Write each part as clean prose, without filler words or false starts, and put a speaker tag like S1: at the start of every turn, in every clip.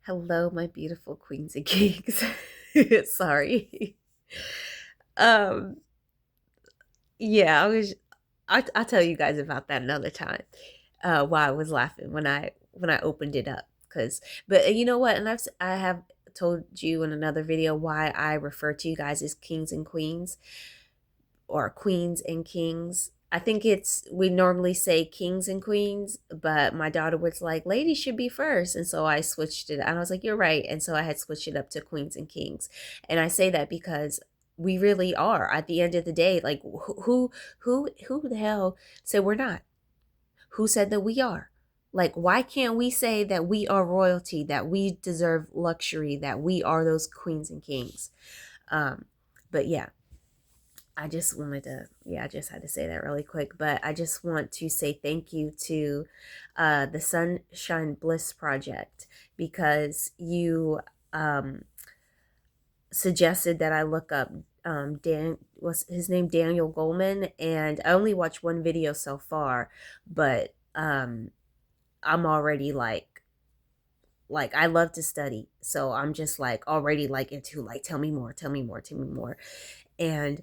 S1: Hello, my beautiful queens and kings. Sorry. Um, yeah, I'll tell you guys about that another time. Why I was laughing when I opened it up, cause but you know what? And I have told you in another video why I refer to you guys as kings and queens or queens and kings. I think we normally say kings and queens, but my daughter was like, ladies should be first. And so I switched it. And I was like, you're right. And so I had switched it up to queens and kings. And I say that because we really are at the end of the day. Like who the hell said we're not? Who said that we are? Like, why can't we say that we are royalty, that we deserve luxury, that we are those queens and kings? Um, but yeah, I just had to say that really quick. But I just want to say thank you to the Sunshine Bliss Project because you suggested that I look up was his name Daniel Goleman, and I only watched one video so far, but I'm already like I love to study, so I'm just like already like into like tell me more, tell me more, tell me more. And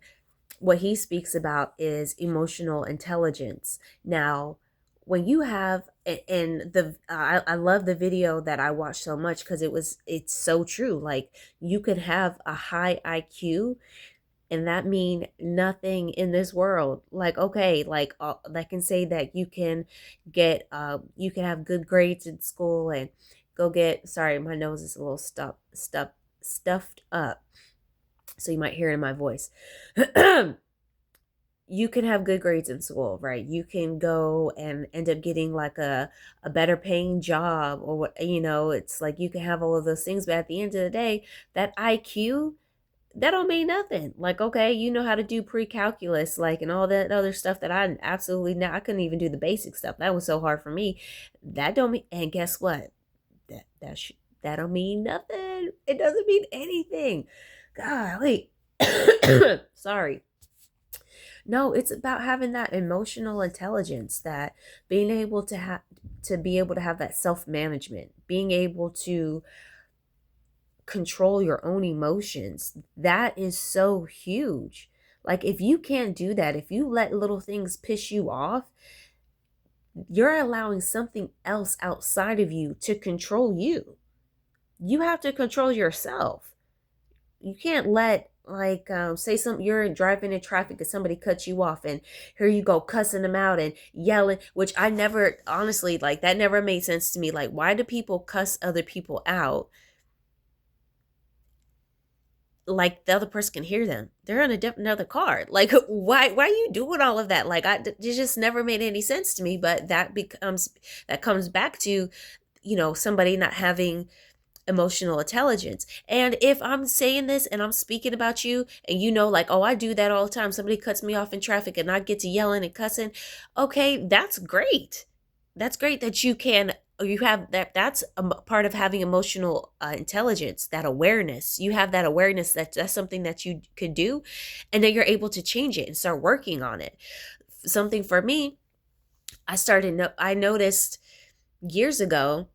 S1: what he speaks about is emotional intelligence. Now, when you have and I love the video that I watched so much because it's so true. Like you could have a high IQ and that mean nothing in this world. Like okay, like that can say that you can have good grades in school and go get, sorry, my nose is a little stuffed up, so you might hear it in my voice. You can have good grades in school, right? You can go and end up getting like a better paying job or what, it's like you can have all of those things, but at the end of the day, that IQ, that don't mean nothing. Like, okay, you know how to do pre-calculus, like, and all that other stuff that I absolutely not, I couldn't even do the basic stuff. That was so hard for me. That don't mean, and guess what? That don't mean nothing. It doesn't mean anything. Golly. Sorry. No, it's about having that emotional intelligence, that being able to have that self-management, being able to control your own emotions. That is so huge. Like if you can't do that, if you let little things piss you off, you're allowing something else outside of you to control you. You have to control yourself. You can't let say something, you're driving in traffic and somebody cuts you off and here you go cussing them out and yelling, which I never, honestly, like that never made sense to me. Like why do people cuss other people out like the other person can hear them? They're in another car. Like why are you doing all of that? Like it just never made any sense to me. But that comes back to somebody not having emotional intelligence. And if I'm saying this and I'm speaking about you and like, oh, I do that all the time. Somebody cuts me off in traffic and I get to yelling and cussing. Okay, that's great. That's great that you have that's a part of having emotional intelligence, that awareness. You have that awareness that that's something that you could do, and then you're able to change it and start working on it. Something for me, I noticed years ago,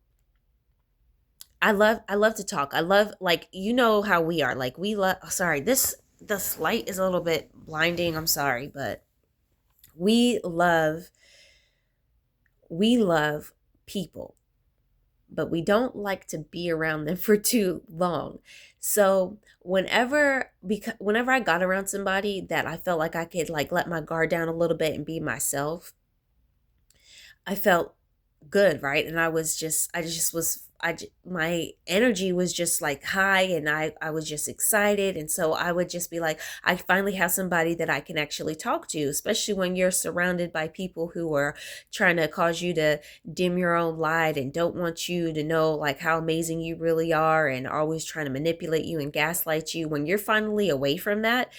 S1: I love to talk. I love, like, how we are. Like we love, sorry, this light is a little bit blinding. I'm sorry, but we love we love people, but we don't like to be around them for too long. So whenever I got around somebody that I felt like I could like let my guard down a little bit and be myself, I felt good, right? And I just was, my energy was just like high, and I was just excited. And so I would just be like, I finally have somebody that I can actually talk to, especially when you're surrounded by people who are trying to cause you to dim your own light and don't want you to know like how amazing you really are, and are always trying to manipulate you and gaslight you. When you're finally away from that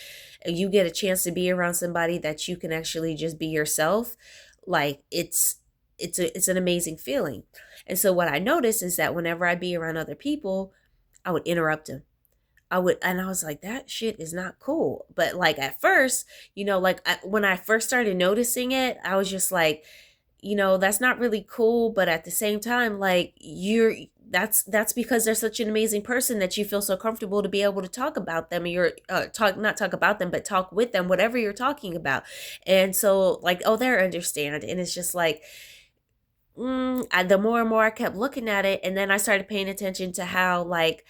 S1: and you get a chance to be around somebody that you can actually just be yourself, like it's an amazing feeling. And so what I noticed is that whenever I'd be around other people, I would interrupt them. And I was like, that shit is not cool. But like at first, when I first started noticing it, I was just like, that's not really cool. But at the same time, like that's because they're such an amazing person that you feel so comfortable to be able to talk about them, and you're not talk about them, but talk with them, whatever you're talking about. And so like, oh, they're understand. And it's just like, the more and more I kept looking at it, and then I started paying attention to how like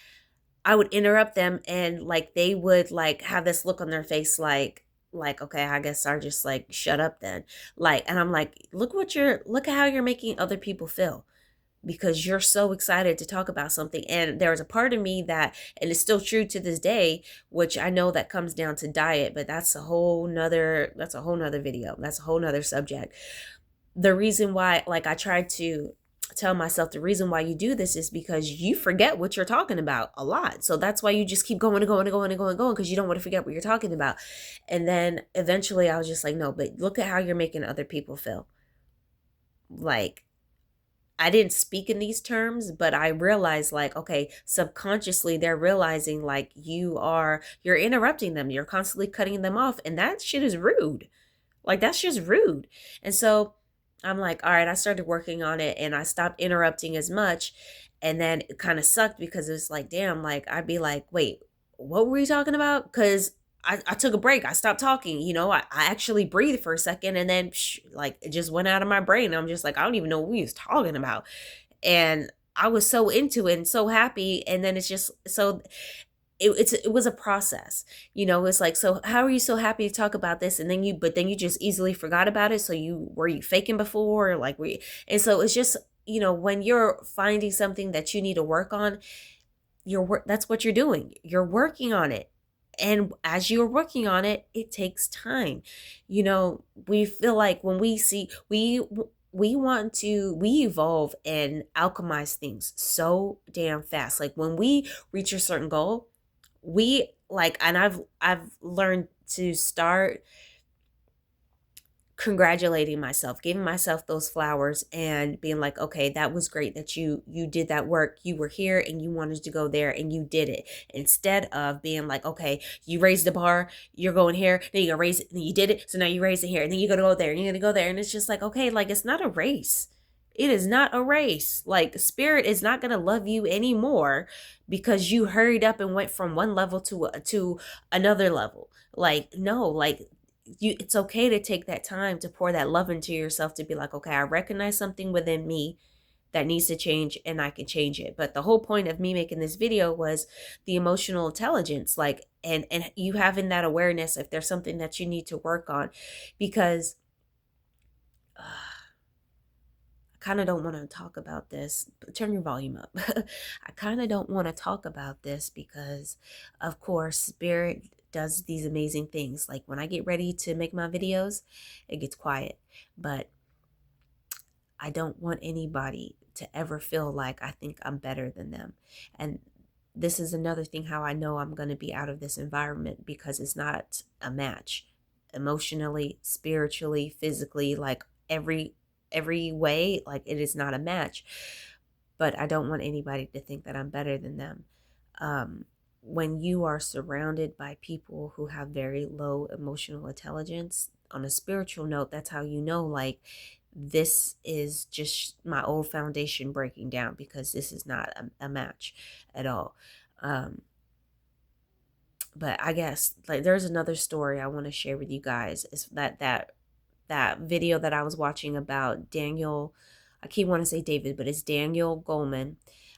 S1: I would interrupt them, and like they would like have this look on their face like, okay, I guess I'll just like shut up then. Like, and I'm like, look at how you're making other people feel, because you're so excited to talk about something. And there's a part of me that, and it's still true to this day, which I know that comes down to diet, but that's a whole nother video. That's a whole nother subject. The reason why, like, I tried to tell myself the reason why you do this is because you forget what you're talking about a lot. So that's why you just keep going and going and going and going and going, because you don't want to forget what you're talking about. And then eventually I was just like, no, but look at how you're making other people feel. Like, I didn't speak in these terms, but I realized like, okay, subconsciously they're realizing like you're interrupting them. You're constantly cutting them off. And that shit is rude. Like, that's just rude. And so I'm like, all right, I started working on it, and I stopped interrupting as much. And then it kind of sucked because it's like, damn, like I'd be like, wait, what were you talking about? Because I took a break. I stopped talking. I actually breathed for a second, and then like it just went out of my brain. I'm just like, I don't even know what we was talking about. And I was so into it and so happy. And then it's just so it was a process. It's like, so how are you so happy to talk about this, and then you just easily forgot about it? So were you faking before, or like and so it's just, when you're finding something that you need to work on, that's what you're doing. You're working on it. And as you're working on it, it takes time. We feel like when we evolve and alchemize things so damn fast. Like when we reach a certain goal, and I've learned to start congratulating myself, giving myself those flowers, and being like, okay, that was great that you did that work. You were here and you wanted to go there and you did it. Instead of being like, okay, you raised the bar, you're going here, then you're gonna raise it, and you did it, so now you raise it here, and then you're gonna go there, and you're gonna go there. And it's just like, okay, like, it's not a race. It is not a race. Like, spirit is not gonna love you anymore because you hurried up and went from one level to another level. Like, no, like, it's okay to take that time to pour that love into yourself, to be like, okay, I recognize something within me that needs to change, and I can change it. But the whole point of me making this video was the emotional intelligence, like, and you having that awareness if there's something that you need to work on. Because I kind of don't want to talk about this. Turn your volume up. I kind of don't want to talk about this because, of course, spirit does these amazing things. Like when I get ready to make my videos, it gets quiet. But I don't want anybody to ever feel like I think I'm better than them. And this is another thing how I know I'm going to be out of this environment, because it's not a match emotionally, spiritually, physically, like every way. Like, it is not a match. But I don't want anybody to think that I'm better than them. When you are surrounded by people who have very low emotional intelligence, on a spiritual note, that's how you know, like, this is just my old foundation breaking down, because this is not a match at all. But I guess, like, there's another story I want to share with you guys. Is that video that I was watching about Daniel, I keep wanting to say David, but it's Daniel Goleman,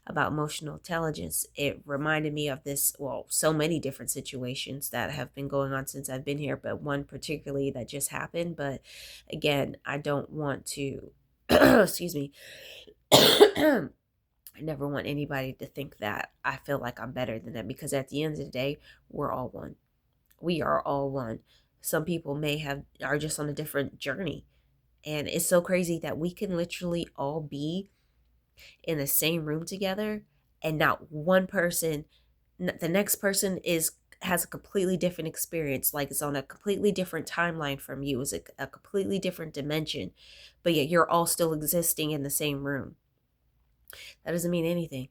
S1: about emotional intelligence. It reminded me of this, well, so many different situations that have been going on since I've been here, but one particularly that just happened. But again, I don't want to, excuse me, I never want anybody to think that I feel like I'm better than them, because at the end of the day, we're all one. We are all one. Some people are just on a different journey. And it's so crazy that we can literally all be in the same room together, and not one person, the next person has a completely different experience. Like, it's on a completely different timeline from you. It's a completely different dimension, but yet you're all still existing in the same room. That doesn't mean anything.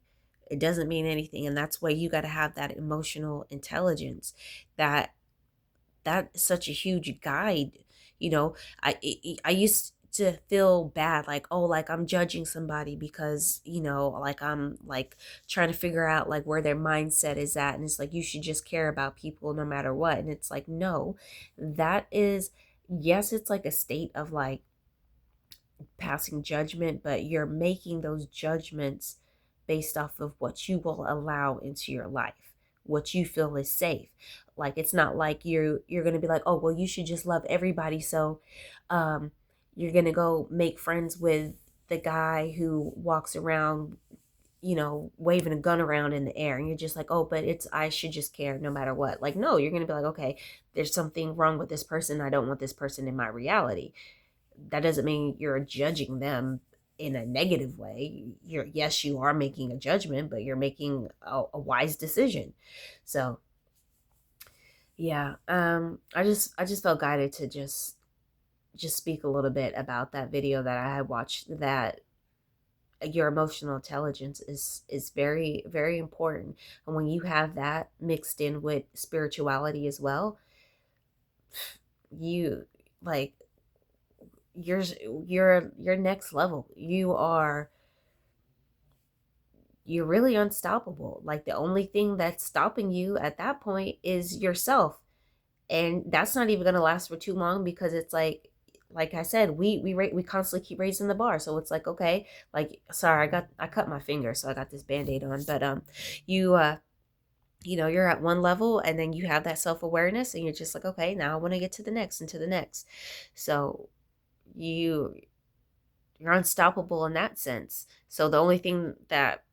S1: It doesn't mean anything. And that's why you got to have that emotional intelligence. That's such a huge guide. I used to feel bad, like, oh, like I'm judging somebody because, like I'm like trying to figure out like where their mindset is at. And it's like, you should just care about people no matter what. And it's like, no, that is, yes, it's like a state of like passing judgment, but you're making those judgments based off of what you will allow into your life, what you feel is safe. Like it's not like you're going to be like, "Oh, well, you should just love everybody." So um you're going to go make friends with the guy who walks around, waving a gun around in the air, and you're just like, "Oh, but it's I should just care no matter what." Like, no, you're going to be like, "Okay, there's something wrong with this person. I don't want this person in my reality." That doesn't mean you're judging them in a negative way. Yes, you are making a judgment, but you're making a wise decision. So yeah, I just felt guided to just speak a little bit about that video that I had watched, that your emotional intelligence is very, very important. And when you have that mixed in with spirituality as well, you like you're you're next level. You're really unstoppable. Like the only thing that's stopping you at that point is yourself. And that's not even going to last for too long, because it's like I said, we constantly keep raising the bar. So it's like, okay, like, sorry, I cut my finger, so I got this band-aid on. But you you're at one level, and then you have that self-awareness, and you're just like, okay, now I want to get to the next and to the next. So you you're unstoppable in that sense. So the only thing that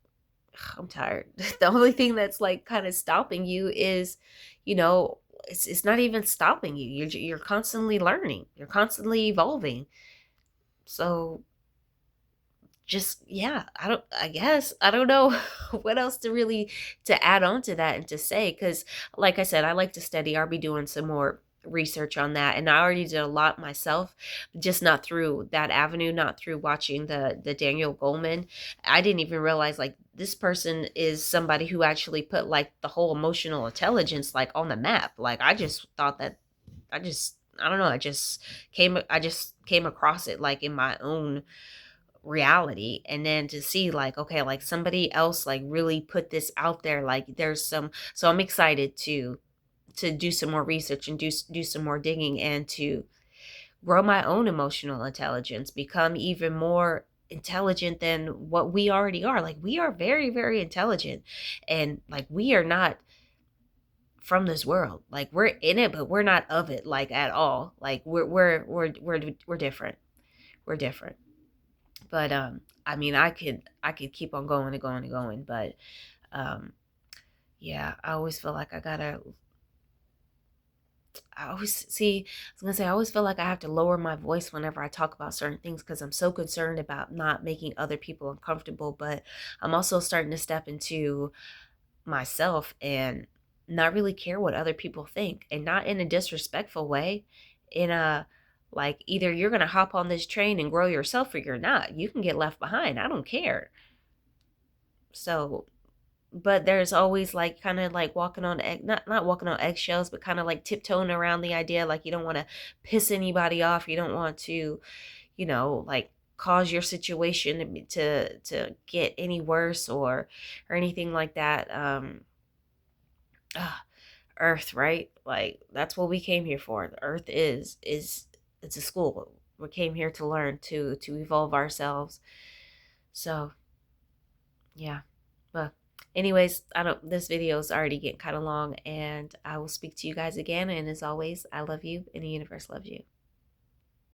S1: I'm tired. The only thing that's like kind of stopping you is, you know, it's not even stopping you. You're constantly learning. You're constantly evolving. So just, yeah, I guess I don't know what else to really to add on to that and to say, cuz like I said, I like to study. I'll be doing some more research on that, and I already did a lot myself, just not through that avenue, not through watching the Daniel Goleman. I didn't even realize like this person is somebody who actually put like the whole emotional intelligence like on the map. Like I just thought that I don't know, I just came across it like in my own reality, and then to see like, okay, like somebody else like really put this out there, like there's some. So I'm excited to do some more research and do some more digging, and to grow my own emotional intelligence, become even more intelligent than what we already are. Like we are very, very intelligent, and like we are not from this world. Like we're in it, but we're not of it like at all. Like we're different. We're different. But I mean, I could keep on going and going and going, but um yeah, I always feel like I always see, I was gonna say, I always feel like I have to lower my voice whenever I talk about certain things, because I'm so concerned about not making other people uncomfortable. But I'm also starting to step into myself and not really care what other people think, and not in a disrespectful way, in a like, either you're gonna hop on this train and grow yourself, or you're not. You can get left behind. I don't care. So, but there's always like kind of like walking on not walking on eggshells, but kind of like tiptoeing around the idea, like you don't want to piss anybody off. You don't want to, like cause your situation to get any worse, or anything like that. Ah, Earth, right? Like that's what we came here for. The Earth is it's a school. We came here to learn, to evolve ourselves. So yeah. But anyways, I don't this video is already getting kind of long, and I will speak to you guys again. And as always, I love you and the universe loves you.